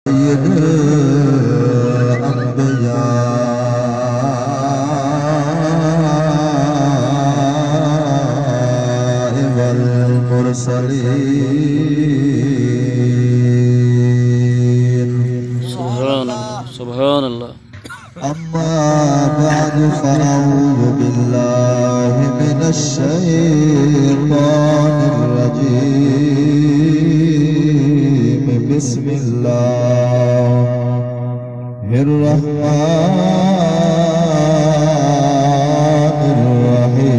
سيد الأنبياء والمرسلين. سبحان الله. أما بعد فأعوذ بالله من الشيطان الرجيم. بسم الله الرحمن الرحيم.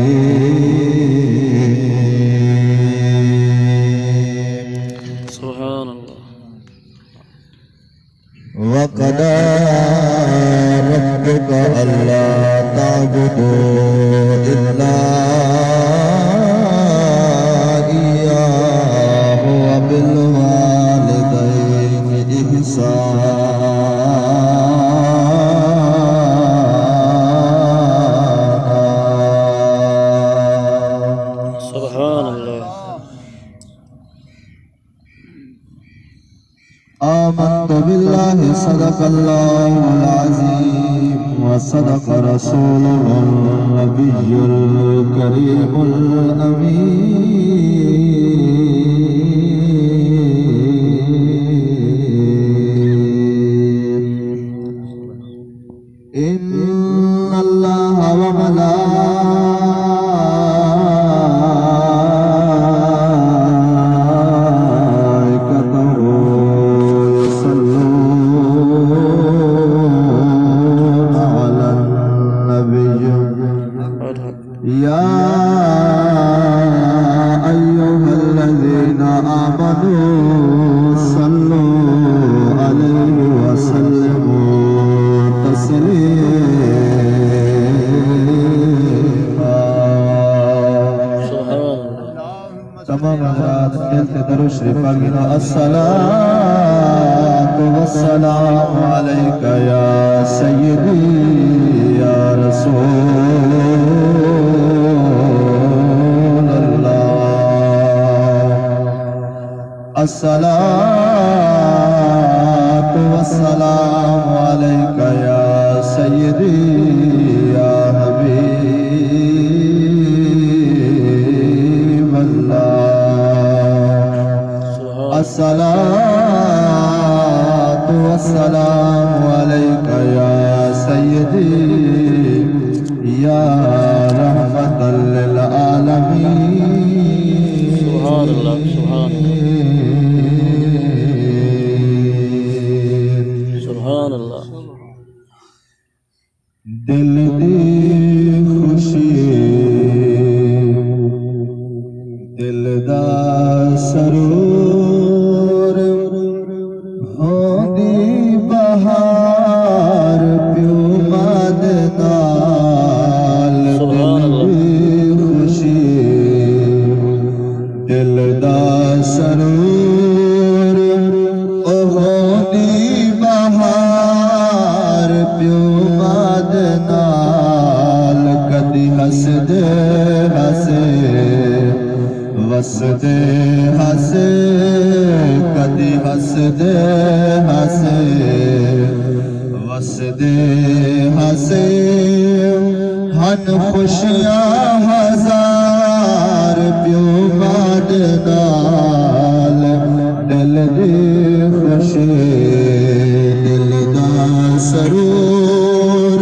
سبحان الله. وقضى ربك ألا تعبدوا إلا إياه وبالوالدين إحسانا. سبحان الله. آمنت بالله صدق الله العظيم وصدق رسوله النبي الكريم الأمين. إن الله وملائكته يصلون على النبي يا أيها الذين آمنوا صلوا عليه وسلموا تسليما. تمام حضرات ملتے درود شریف پڑھنا. الصلاة والسلام عليك يا سيدي يا رسول الله. الصلاة والسلام عليك يا سيدي يا حبيب الله. الصلاة والسلام عليك يا سيدي يا رحمة للعالمين. سبحان الله. سبحان الله. سبحان الله. دل دی خوشی دل دا سرور ہوندی بہار پیو ماد نال. سبحان دل اللہ. دی خوشی دل دا سرور ہوندی بہار پیو ماد نال. کدی ہس دے ہسے وس دے ہسے کدی ہس دے ہسے وس دے ہسے ہن خوشیاں ہزار پیو ماد نال. دل دی خوشی دل دا سرور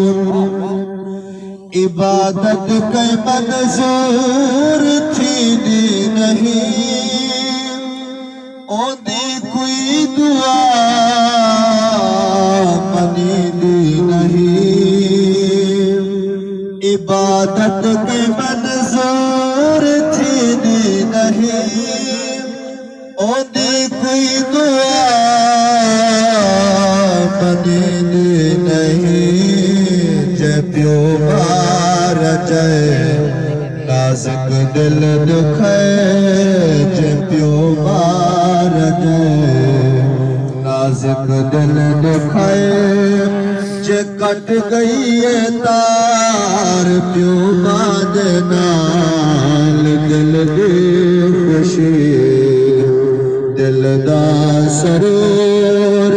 عبادت کئی منظور تھی دی نہیں. اوندی کوئی دعا منی دی نہیں. عبادت کئی منظور تھی دی نہیں. اوندی کوئی دعا منی دی نہیں. جے پیو مار جائے نازک دل دکھے. جے پیو مار جائے نازک دل دکھے. جے کٹ گئی ہے تار پیو ماد نال. دل دی خوشی دل دا سرور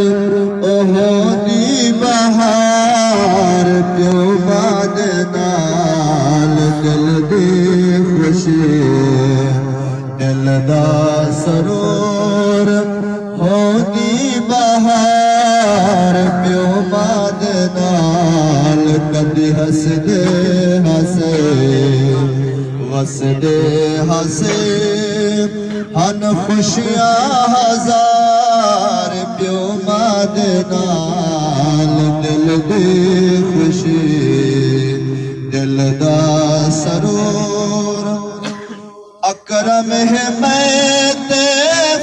دی بہار پیو ماد نال کدی ہس دے ہسے وسدے ہسے ہن خوشیاں ہزار پیو ماد نال دل دی خوشی دل دا سرور اکرم ہے میں تے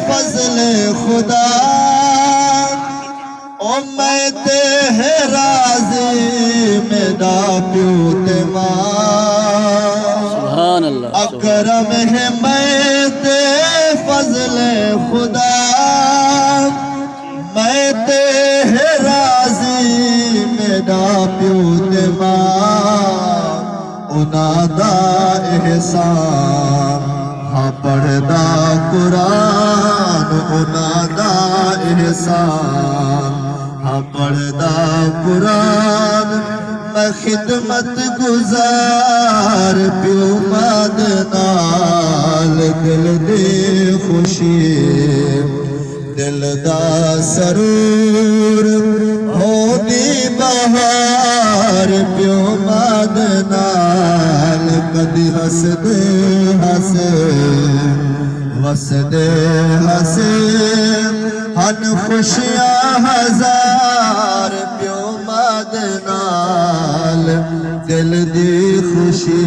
فضل خدا او میں تے ہے راضی میرا پیو تے ماں سبحان اللہ اکرم ہے میں تے فضل خدا میں تے ہے راضی میرا پیو تے ماں انہاں دا احسان ہاں پڑھدا قرآن انہاں دا احسان ہاں پڑھدا قرآن میں خدمت گزار پیو ماد نال دل دی خوشی دل دا سرور ہو دی بہار پیو ماد نال کدی ہس دے ہسے وس دے ہسے ہن خوشیاں ہزار پیو ماد نال دل دی خوشی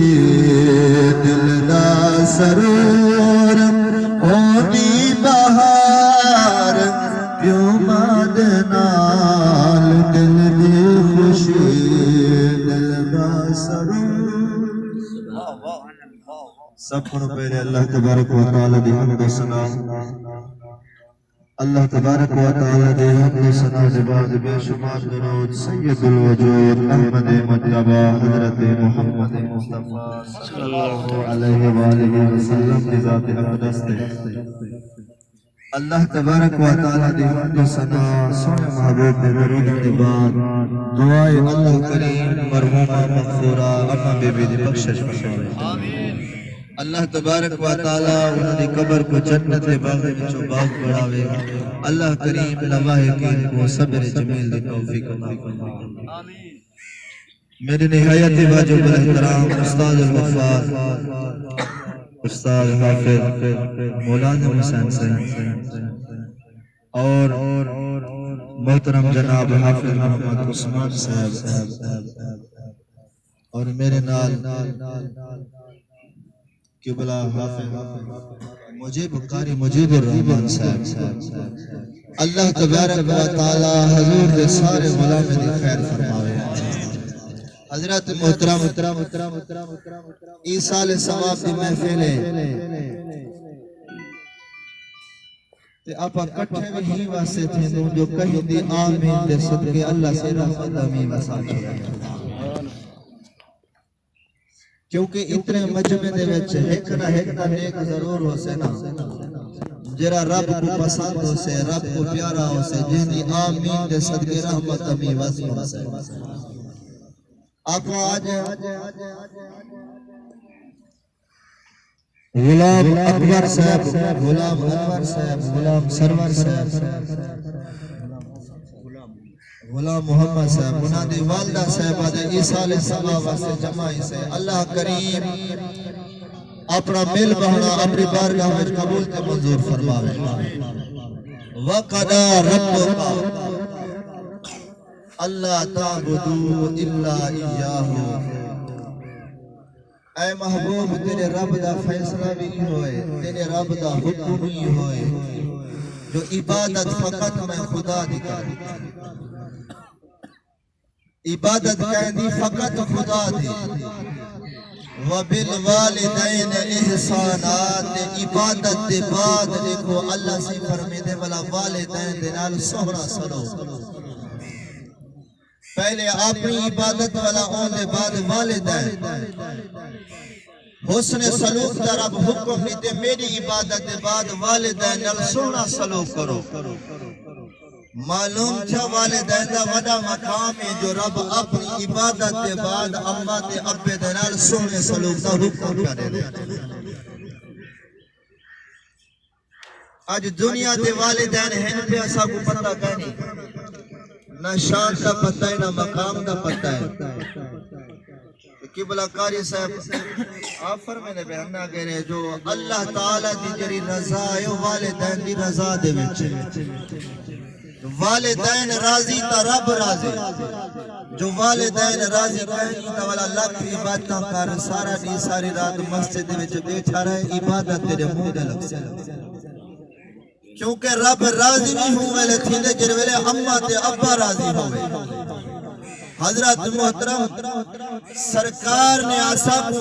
دل دا سرور ہو دی بہار پیو ماد نال دل دی خوشی دل دا سرور سب کو پہلے اللہ تبارک و تعالی دی حمد و ثنا اللہ تبارک و تعالی دی حمد و ثنا دے بعد بے شمار درود سید الوجود احمد مجتبی حضرت محمد مصطفی صلی اللہ علیہ وآلہ وسلم کی ذات اقدس تے اللہ تبارک و تعالی دی حمد و ثنا سونے محبوب دے درود دے بعد دعائے اللہ کریم مرحومہ مغفورہ اما بی بی دی بخشش فرمائے آمین اللہ تبارک و تعالی انہوں نے قبر کو جنت باغ وچوں باغ بڑھاوے اللہ کریم لواحقین کو صبر جمیل دی توفیق عطا فرمائے آمین میرے نہایت واجب الاحترام استاد الوفاد استاد حافظ مولانا حسین صاحب اور محترم جناب حافظ محمد عثمان صاحب اور میرے نال قبلہ حافظ مجیب قاری مجید الرحمن صاحب اللہ تبارک و تعالی حضور دے سارے غلام دی خیر فرماوے حضرت محترم اس سال ثواب دی محفل ہے تے اپا کٹھے بھی ہی واسطے تھے جو کہیں دی آمین دے صدقے اللہ سے رحمت امین وسان چھوڑا کیونکہ اتنے مجمع دے وچ ایک نہ نیک ضرور ہو سے نا جرا رب کو پسند ہو سے رب کو پیارا ہو سے جہنی آمین دے صدقے رحمت امی واسم ہو سے آپ آج غلام اکبر صاحب غلام انور صاحب غلام سرور صاحب غلام محمد صاحب انہاں دی والدہ صاحبہ دے ایسال سبا واسطے جمائی سے اللہ کریم اپنا مل بہنا اپنی بارگاہ میں قبول تے منظور فرماوے وَقَدَا رَبُّكَ اللہ تعبدو الا ایاہو اے محبوب تیرے رب دا فیصلہ بھی ہوئے تیرے رب دا حکم بھی ہوئے جو عبادت فقط میں خدا دی کری عبادت کہنی فقط خدا دی وَبِالْوَالِدَيْنِ احسانات عبادت دے بعد دیکھو اللہ سے فرمیدے والا والدین دے نال سہرا سلو پہلے اپنی عبادت والا اون دے بعد والدین حسن سلوک دا رب حکم دیتے میری عبادت دے بعد والدین نال سہرا سلوک کرو معلوم تھا والدین دا وڈا مقام ہے جو رب اپنی عبادت دے بعد اماں تے ابے دے نال سونے سلوک دا حکم کرے اج دنیا دے والدین ہیں پہ اسا کو پتہ کہنی نہ شان دا پتہ ہے نہ مقام دا پتہ ہے قبلہ قاری صاحب آپ فرمانے بیاننا کہہ رہے جو اللہ تعالیٰ دی جری رضا ہے والدین دی رضا دے وچ والدین راضی تا رب راضی جو والدین راضی کہیں تا والا لکھ عبادتاں کر سارا دی ساری رات مسجد دے وچ بیٹھا رہے عبادت تیرے منہ دے لگ سے کیونکہ رب راضی نہیں ہوئے تھیندے جر ویلے اماں تے ابا راضی ہوئے حضرت محترم سرکار نے آسا کو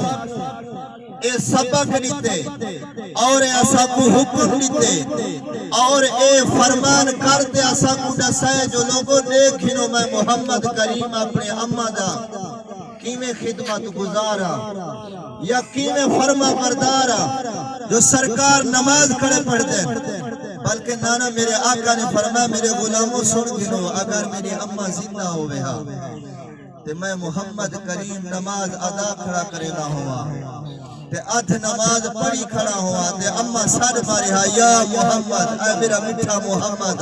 اے سبق دیتے اور اے آسا کو حکم دیتے اور اے فرمان کرتے آسا کو دسائے جو لوگوں دیکھنو میں محمد کریم اپنے امہ دا کیمیں خدمت گزارا یا کیمیں فرما بردارا جو سرکار نماز کھڑے پڑھ دے بلکہ نانا میرے آقا نے فرمایا میرے غلاموں سن گنو اگر میری امہ زندہ ہوئے ہاں تے میں محمد کریم نماز ادا کھڑا کرے گا ہوا تے ادھ نماز پڑھی کھڑا ہوا تے امہ سر مارے ہاں یا محمد اے میرا مٹھا محمد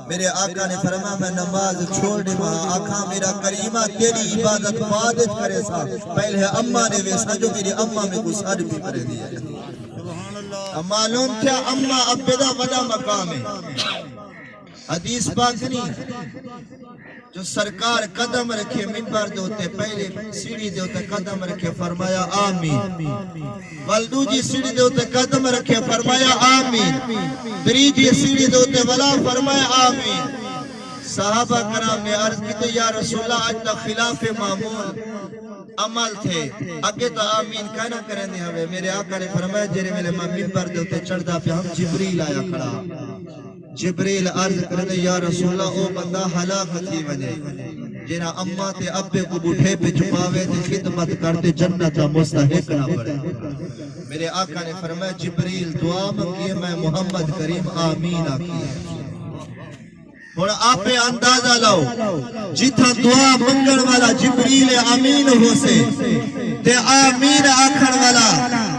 میرے آقا نے فرمایا میں نماز چھوڑنے وہاں آقا میرا کریمہ تیری عبادت بادت کرے سا پہلے امہ نے ویسا جو میری امہ میں کو سر بھی کرے دیا معلوم کیا امہ ابدا بڑا مقام ہے حدیث پاک نہیں جو سرکار قدم رکھے منبر دے ہوتے پہلے سیڑھی دے ہوتے قدم رکھے فرمایا آمین بلدو جی سیڑھی دے ہوتے قدم رکھے فرمایا آمین دریجی سیڑھی دے ہوتے ولا فرمایا آمین صحابہ کرام نے عرض کی تو یا رسول اللہ آج تک خلاف معمول عمل تھے اگے تو آمین کہنا کریں دے ہوئے میرے آقا نے فرمایا جرے میلے ماں منبر دے ہوتے چڑھ دا پہ ہم جبریل آیا کھڑا جبریل عرض کرنے یا رسول اللہ او بندہ ہلاک تھی وجہ جنہ اماں تے ابے کو بٹھے پہ چھپاوے تے خدمت کرتے جنت مستحق نہ پڑے میرے آقا نے فرمایا جبریل دعا مانگیے میں محمد کریم آمین آکھیا اور آپ اندازہ لاؤ جتھا دعا منگن والا جبریل امین ہو سے تے آمین آکھن والا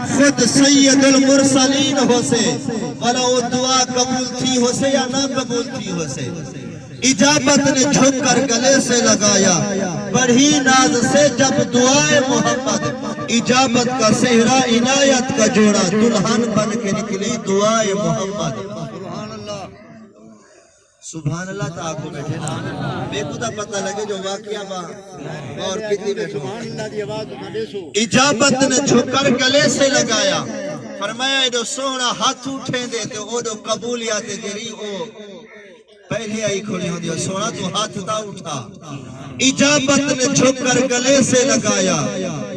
خود سید المرسلین ہو سے والا وہ دعا قبول تھی ہو سے یا نہ قبول تھی ہو سے اجابت نے جھک کر گلے سے لگایا بڑھی ناز سے جب دعائے محمد اجابت کا صحرا عنایت کا جوڑا دلہن بن کے نکلی دعائے محمد سبحان اللہ تا آگو بیٹھے نا بے خدا پتہ لگے جو واقعہ با اور کتنی بیٹھو اجابت نے جھکر گلے سے لگایا فرمایا ایڈو سونا ہاتھ اٹھیں دے تو اوڈو قبولیات جری او پہلے آئی کھوڑی ہوں دیو سونا تو ہاتھ تا اٹھا اجابت نے جھکر گلے سے لگایا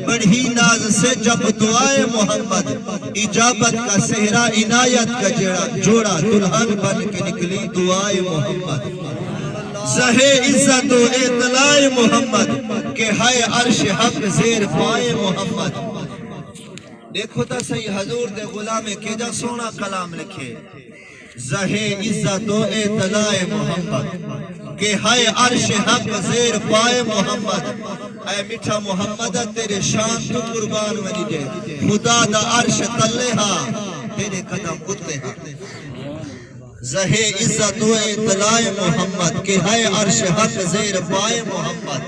بڑھی ناز سے جب دعائے محمد اجابت کا صحرا عنایت کا جوڑا دلہن بن کے نکلی دعائے محمد زہے عزت و اطلاع محمد کہ ہائے عرش حق زیر پائے محمد دیکھو تا صحیح حضور دے غلام کے جا سونا کلام لکھے زہے عزت و اطلاع محمد کہ ہائے عرش حق زیر پائے محمد اے میٹھا محمد تیرے شان تو قربان ونی دے خدا دا عرش تلے ہاں تیرے قدم اتلے ہاں زہے عزت و اطلاع محمد کہ ہائے عرش حق زیر پائے محمد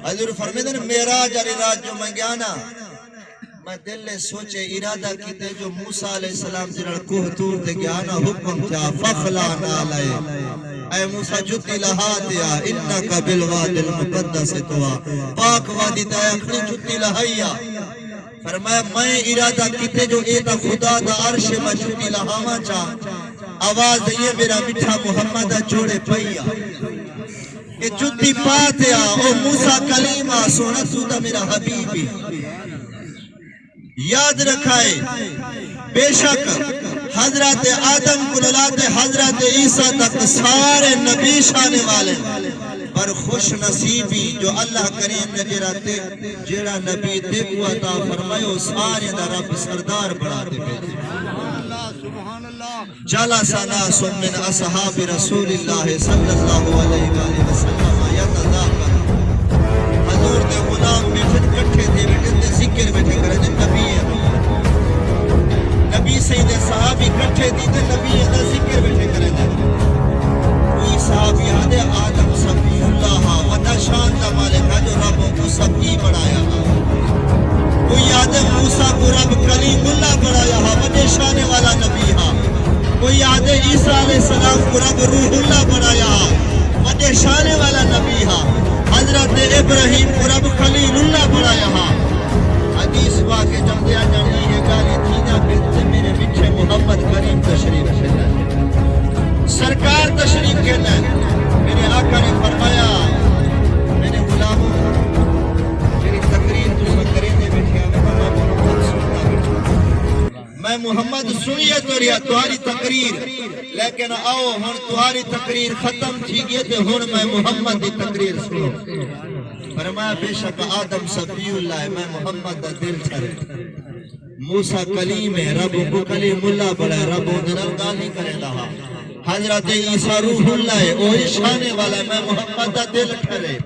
حضور فرمیدن میراج علی راج جو منگیانا میں دل نے سوچے ارادہ کیتے جو موسیٰ علیہ السلام جنہاں کوہ تور دے گیانا حکم تھا فخلا نالے اے موسیٰ جتی لہا دیا انکا بالواد المقدس توا پاک وادی دایا اکھنی جتی لہایا فرمایا میں ارادہ کیتے جو ایتا خدا دا عرش میں جتی لہاما چاہ آواز یہ میرا مٹھا محمد جوڑے پئیا کہ جتی پاتیا او موسیٰ کلیمہ سونا سودا میرا حبیبی یاد رکھائے بے شک حضرت آدم کو للاتے حضرت عیسیٰ تک سارے نبی شانے والے پر خوش نصیبی جو اللہ کریم نے جیڑا نبی تے کو عطا فرمائے سارے دا رب سردار بڑھاتے بیٹھے جلس ناس من اصحاب رسول اللہ صلی اللہ علیہ وآلہ وسلم یتذاکر حضور دے غلام بیٹھے کٹھے تھے بیٹھے ذکر بیٹھے کرے نبی ہے نبی سید صحابی کٹھے دیتے نبی دا ذکر بیٹھے کرے دے کوئی صحابی آدھے آدم صفی اللہ ودا شان دا مالکہ جو رب کو صفی بڑھایا کوئی آدھے موسیٰ کو رب کلیم اللہ بڑھایا ودا شان والا نبی کوئی آدھے عیسیٰ علیہ السلام کو رب روح اللہ بڑھایا ودا شان والا نبی حضرت ابراہیم کو رب خلیل اللہ بڑھایا حدیث واقع جب دیا جانی یہ گالی تھی نا پھر میرے مٹھے محمد کریم تشریف کہنا سرکار تشریف کہنا میرے آقا نے فرمایا میرے غلاموں میری تقریر تو سب کریں دے بیٹھے میں محمد سنیے تو رہا تمہاری تقریر لیکن آؤ ہن تمہاری تقریر ختم تھی گئی تے ہن میں محمد دی تقریر سنو فرمایا بے شک آدم صفی اللہ ہے میں محمد دا دل چھرے موسیٰ کلیم ہے رب کو کلیم اللہ بڑا ہے رب اندر گالی کرے لہا حضرت عیسیٰ روح اللہ ہے اوہی شانے والا ہے میں محمد دا دل ٹھرے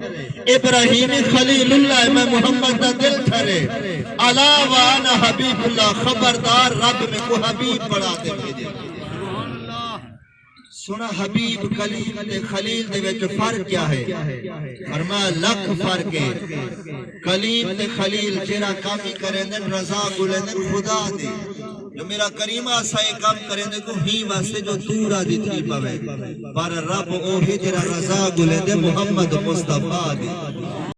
ابراہیم خلیل اللہ ہے میں محمد دا دل ٹھرے علا وانا حبیب اللہ خبردار رب میں کو حبیب بڑھا دے بھیجے سنا حبیب کلیم تے خلیل دے وچ فرق کیا ہے فرمایا لکھ فرق ہے کلیم تے خلیل جیڑا کام ہی کریں دے رضا گلیں دے خدا دے جو میرا کریمہ سائے کام کریں دے کو ہی واسطے جو دورا دی تھی پوے پر رب اوہی جیڑا رضا گلیں دے محمد مصطفیٰ دے